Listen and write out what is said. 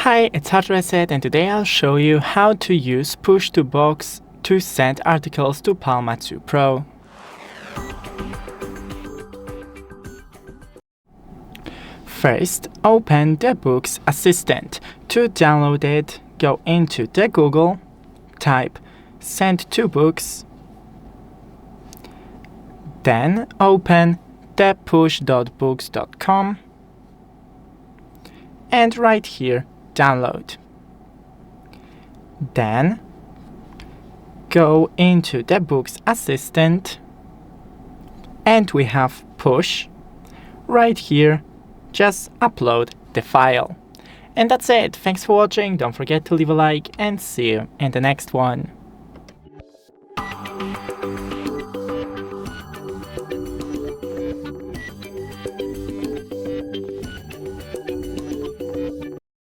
Hi, it's HotReset, and today I'll show you how to use push to box to send articles to Palma 2 Pro. First, open the Books Assistant. To download it, go into the Google, type send to books, then open the push.books.com and right here download. Then go into the Books Assistant and we have push. Right here, just upload the file. And that's it. Thanks for watching. Don't forget to leave a like and see you in the next one.